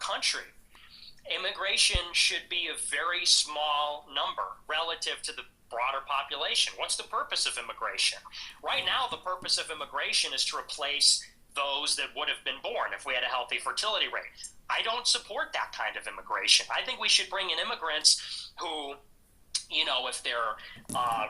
country, immigration should be a very small number relative to the broader population. What's the purpose of immigration? Right now, the purpose of immigration is to replace those that would have been born if we had a healthy fertility rate. I don't support that kind of immigration. I think we should bring in immigrants who, if they're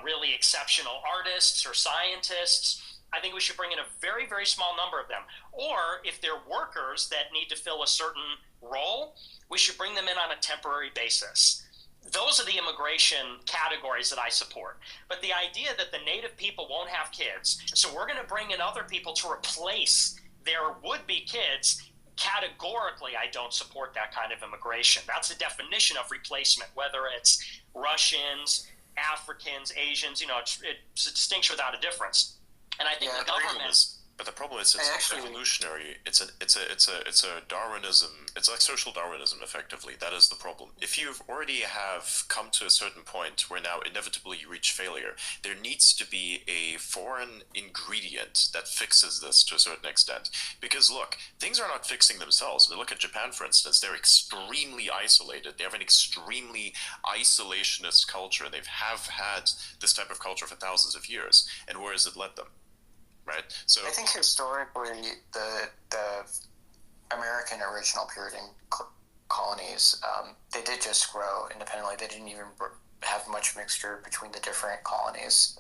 really exceptional artists or scientists, I think we should bring in a very, very small number of them. Or if they're workers that need to fill a certain role, we should bring them in on a temporary basis. Those are the immigration categories that I support. But the idea that the native people won't have kids, so we're going to bring in other people to replace their would-be kids, categorically, I don't support that kind of immigration. That's the definition of replacement, whether it's Russians, Africans, Asians, it's a distinction without a difference. And I think the government... But the problem is it's evolutionary. It's a Darwinism. It's like social Darwinism, effectively. That is the problem. If you already have come to a certain point where now inevitably you reach failure, there needs to be a foreign ingredient that fixes this to a certain extent. Because look, things are not fixing themselves. I mean, look at Japan, for instance. They're extremely isolated. They have an extremely isolationist culture. They have had this type of culture for thousands of years. And where has it led them? Right. So I think historically the American original Puritan colonies, they did just grow independently. They didn't even have much mixture between the different colonies.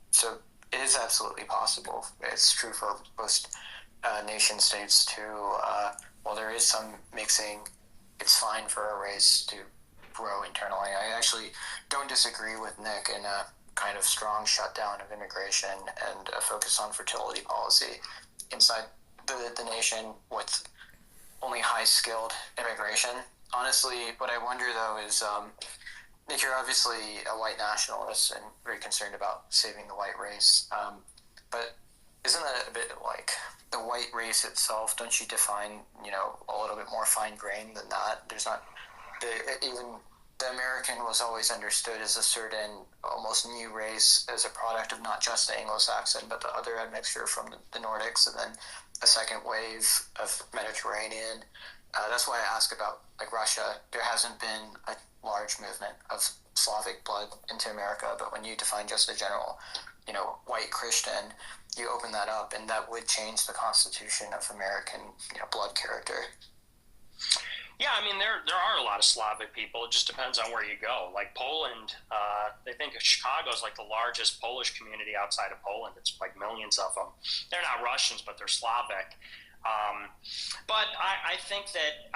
So it is absolutely possible. It's true for most nation states too. While there is some mixing, it's fine for a race to grow internally. I actually don't disagree with Nick in a kind of strong shutdown of immigration and a focus on fertility policy inside the nation with only high-skilled immigration. Honestly, what I wonder, though, is, Nick, you're obviously a white nationalist and very concerned about saving the white race, but isn't that a bit like the white race itself? Don't you define, a little bit more fine-grained than that? There's not... even the American was always understood as a certain almost new race as a product of not just the Anglo-Saxon, but the other admixture from the Nordics, and then a second wave of Mediterranean. That's why I ask about Russia. There hasn't been a large movement of Slavic blood into America, but when you define just a general, white Christian, you open that up, and that would change the constitution of American, blood character. Yeah, I mean, there are a lot of Slavic people. It just depends on where you go. Like Poland, they think Chicago is like the largest Polish community outside of Poland. It's like millions of them. They're not Russians, but they're Slavic. But I think that